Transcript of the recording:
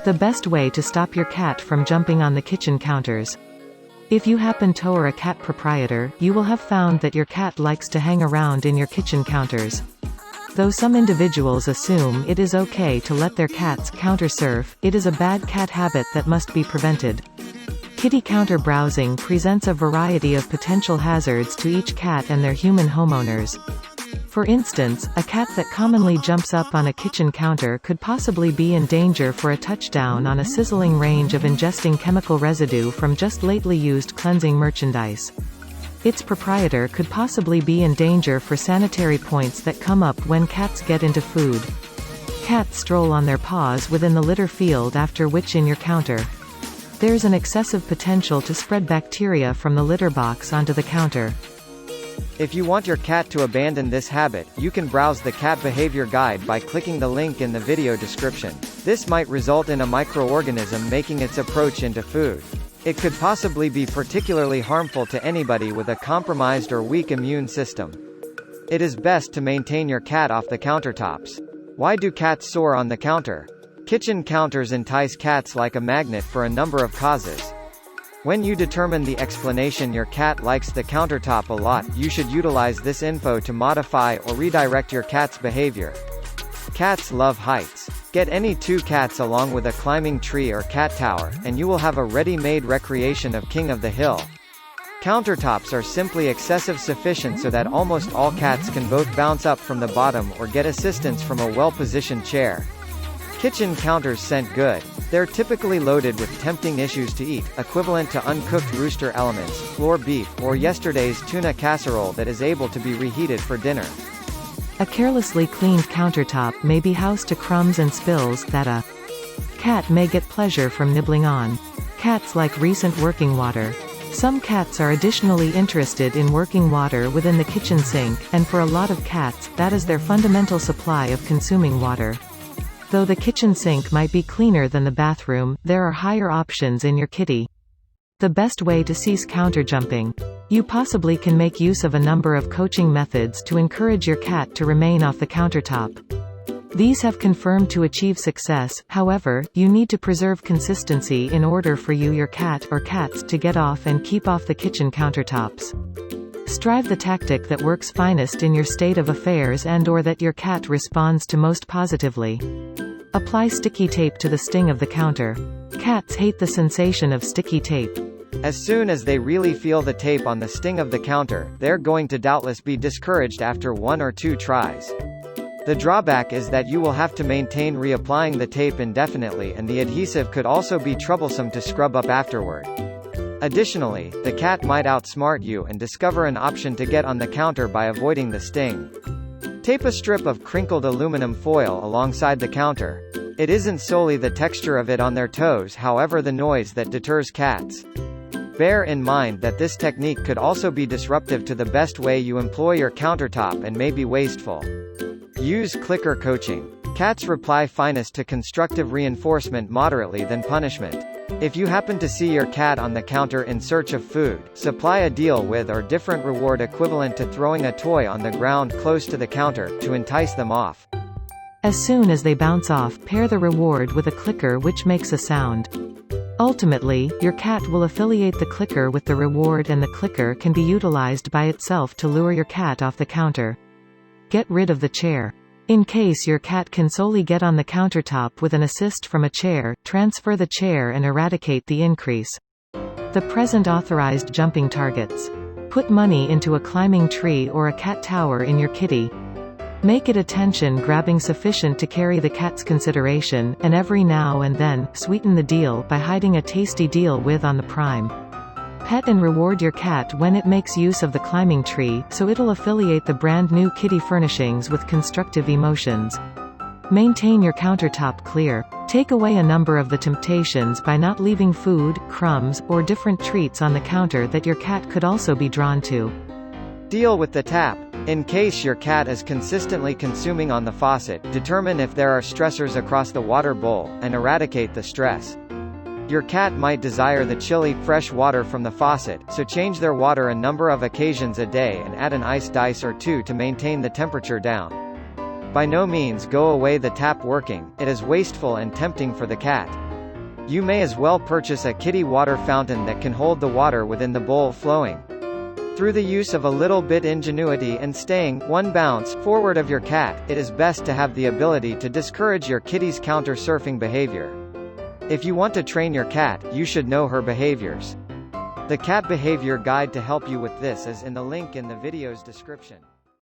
The best way to stop your cat from jumping on the kitchen counters. If you happen to or a cat proprietor, you will have found that your cat likes to hang around in your kitchen counters. Though some individuals assume it is okay to let their cats counter surf, it is a bad cat habit that must be prevented. Kitty counter browsing presents a variety of potential hazards to each cat and their human homeowners. For instance, a cat that commonly jumps up on a kitchen counter could possibly be in danger for a touchdown on a sizzling range of ingesting chemical residue from just lately used cleansing merchandise. Its proprietor could possibly be in danger for sanitary points that come up when cats get into food. Cats stroll on their paws within the litter field, after which in your counter. There's an excessive potential to spread bacteria from the litter box onto the counter. If you want your cat to abandon this habit, you can browse the Cat Behavior Guide by clicking the link in the video description. This might result in a microorganism making its approach into food. It could possibly be particularly harmful to anybody with a compromised or weak immune system. It is best to maintain your cat off the countertops. Why do cats soar on the counter? Kitchen counters entice cats like a magnet for a number of causes. When you determine the explanation your cat likes the countertop a lot, you should utilize this info to modify or redirect your cat's behavior. Cats love heights. Get any two cats along with a climbing tree or cat tower, and you will have a ready-made recreation of King of the Hill. Countertops are simply excessive sufficient so that almost all cats can both bounce up from the bottom or get assistance from a well-positioned chair. Kitchen counters scent good. They're typically loaded with tempting issues to eat, equivalent to uncooked rooster elements, floor beef, or yesterday's tuna casserole that is able to be reheated for dinner. A carelessly cleaned countertop may be housed to crumbs and spills that a cat may get pleasure from nibbling on. Cats like recent working water. Some cats are additionally interested in working water within the kitchen sink, and for a lot of cats, that is their fundamental supply of consuming water. Though the kitchen sink might be cleaner than the bathroom, there are higher options in your kitty. The best way to cease counter jumping. You possibly can make use of a number of coaching methods to encourage your cat to remain off the countertop. These have confirmed to achieve success, however, you need to preserve consistency in order for your cat or cats to get off and keep off the kitchen countertops. Strive the tactic that works finest in your state of affairs and/or that your cat responds to most positively. Apply sticky tape to the sting of the counter. Cats hate the sensation of sticky tape. As soon as they really feel the tape on the sting of the counter, they're going to doubtless be discouraged after one or two tries. The drawback is that you will have to maintain reapplying the tape indefinitely, and the adhesive could also be troublesome to scrub up afterward. Additionally, the cat might outsmart you and discover an option to get on the counter by avoiding the sting. Tape a strip of crinkled aluminum foil alongside the counter. It isn't solely the texture of it on their toes, however, the noise that deters cats. Bear in mind that this technique could also be disruptive to the best way you employ your countertop and may be wasteful. Use clicker coaching. Cats reply finest to constructive reinforcement moderately than punishment. If you happen to see your cat on the counter in search of food, supply a deal with or different reward equivalent to throwing a toy on the ground close to the counter, to entice them off. As soon as they bounce off, pair the reward with a clicker which makes a sound. Ultimately, your cat will affiliate the clicker with the reward, and the clicker can be utilized by itself to lure your cat off the counter. Get rid of the chair. In case your cat can solely get on the countertop with an assist from a chair, transfer the chair and eradicate the increase. The present authorized jumping targets. Put money into a climbing tree or a cat tower in your kitty. Make it attention-grabbing sufficient to carry the cat's consideration, and every now and then, sweeten the deal by hiding a tasty deal with on the prime. Pet and reward your cat when it makes use of the climbing tree, so it'll affiliate the brand new kitty furnishings with constructive emotions. Maintain your countertop clear. Take away a number of the temptations by not leaving food, crumbs, or different treats on the counter that your cat could also be drawn to. Deal with the tap. In case your cat is consistently consuming on the faucet, determine if there are stressors across the water bowl, and eradicate the stress. Your cat might desire the chilly, fresh water from the faucet, so change their water a number of occasions a day and add an ice dice or two to maintain the temperature down. By no means go away the tap working, it is wasteful and tempting for the cat. You may as well purchase a kitty water fountain that can hold the water within the bowl flowing. Through the use of a little bit ingenuity and staying one bounce forward of your cat, it is best to have the ability to discourage your kitty's counter-surfing behavior. If you want to train your cat, you should know her behaviors. The Cat Behavior Guide to help you with this is in the link in the video's description.